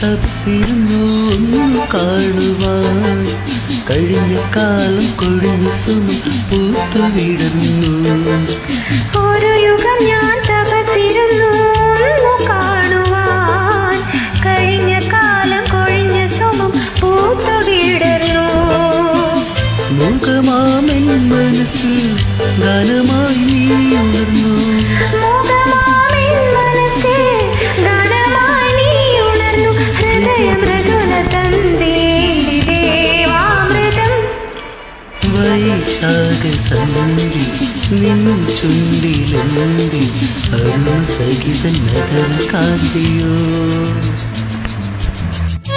തപസിരുന്നു ഒന്നു കാണുവാൻ കഴിഞ്ഞ കാലം കൊഴിഞ്ഞ സുമം പൂത്തുവിടുന്നു ഒരു യുഗം ഞാൻ തപസിരുന്നു ഒന്നു കാണുവാൻ കഴിഞ്ഞ കാലം കൊഴിഞ്ഞ സുമം പൂത്തുവിടുന്നു മുഖമാമെൻ മനസ്സിൽ ഗാനമായി നീ ഉണർന്നു വൈശാഖസന്ധി നിൻ ചുണ്ടിലെന്തി അരുണ സഹിത നഗര കാന്തിയോ